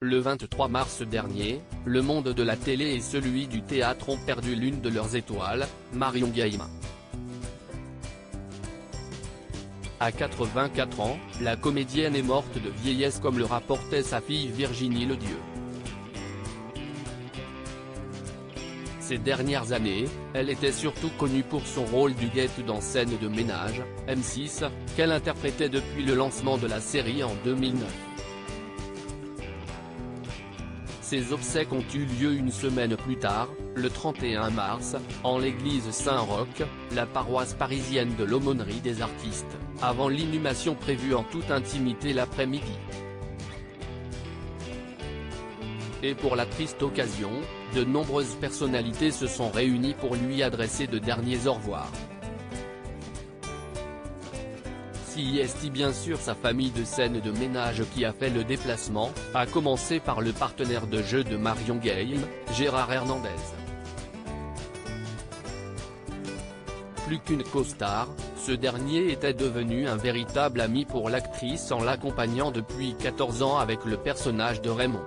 Le 23 mars dernier, le monde de la télé et celui du théâtre ont perdu l'une de leurs étoiles, Marion Gailman. À 84 ans, la comédienne est morte de vieillesse comme le rapportait sa fille Virginie Ledieu. Ces dernières années, elle était surtout connue pour son rôle d'Huguette dans Scène de ménage, M6, qu'elle interprétait depuis le lancement de la série en 2009. Ses obsèques ont eu lieu une semaine plus tard, le 31 mars, en l'église Saint-Roch, la paroisse parisienne de l'Aumônerie des Artistes, avant l'inhumation prévue en toute intimité l'après-midi. Et pour la triste occasion, de nombreuses personnalités se sont réunies pour lui adresser de derniers au revoir. CIST bien sûr sa famille de Scène de ménage qui a fait le déplacement, à commencer par le partenaire de jeu de Marion Gailman, Gérard Hernandez. Plus qu'une co-star, ce dernier était devenu un véritable ami pour l'actrice en l'accompagnant depuis 14 ans avec le personnage de Raymond.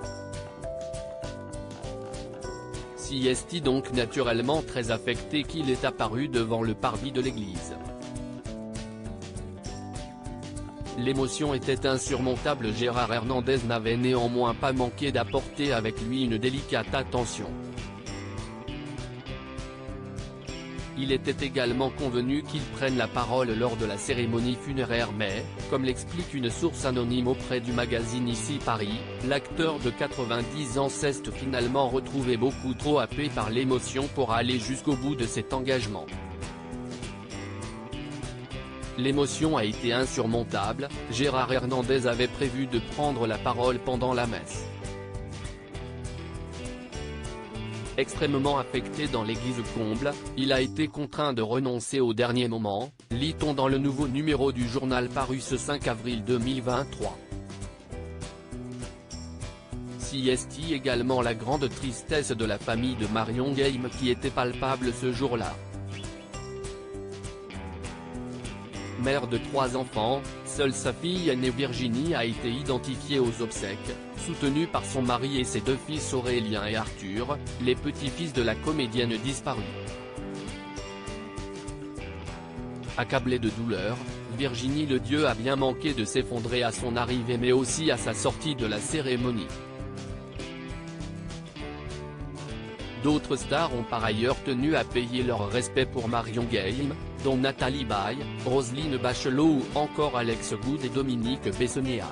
CIST donc naturellement très affecté qu'il est apparu devant le parvis de l'église. L'émotion était insurmontable. Gérard Hernandez n'avait néanmoins pas manqué d'apporter avec lui une délicate attention. Il était également convenu qu'il prenne la parole lors de la cérémonie funéraire mais, comme l'explique une source anonyme auprès du magazine Ici Paris, l'acteur de 90 ans s'est finalement retrouvé beaucoup trop happé par l'émotion pour aller jusqu'au bout de cet engagement. L'émotion a été insurmontable, Gérard Hernandez avait prévu de prendre la parole pendant la messe. Extrêmement affecté dans l'église comble, il a été contraint de renoncer au dernier moment, lit-on dans le nouveau numéro du journal paru ce 5 avril 2023. CIST également la grande tristesse de la famille de Marion Gailman qui était palpable ce jour-là. Mère de 3 enfants, seule sa fille aînée Virginie a été identifiée aux obsèques, soutenue par son mari et ses 2 fils Aurélien et Arthur, les petits-fils de la comédienne disparue. Accablée de douleur, Virginie Ledieu a bien manqué de s'effondrer à son arrivée mais aussi à sa sortie de la cérémonie. D'autres stars ont par ailleurs tenu à payer leur respect pour Marion Gailman, dont Nathalie Baye, Roselyne Bachelot ou encore Alex Goud et Dominique Bessognard.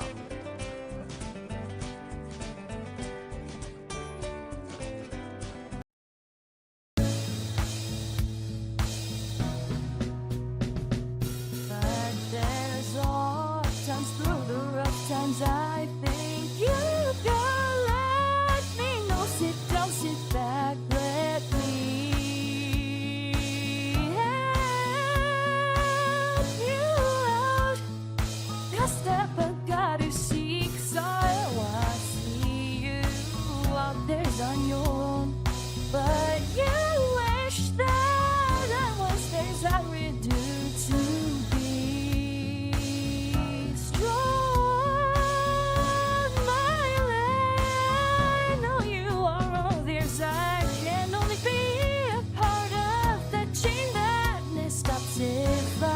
If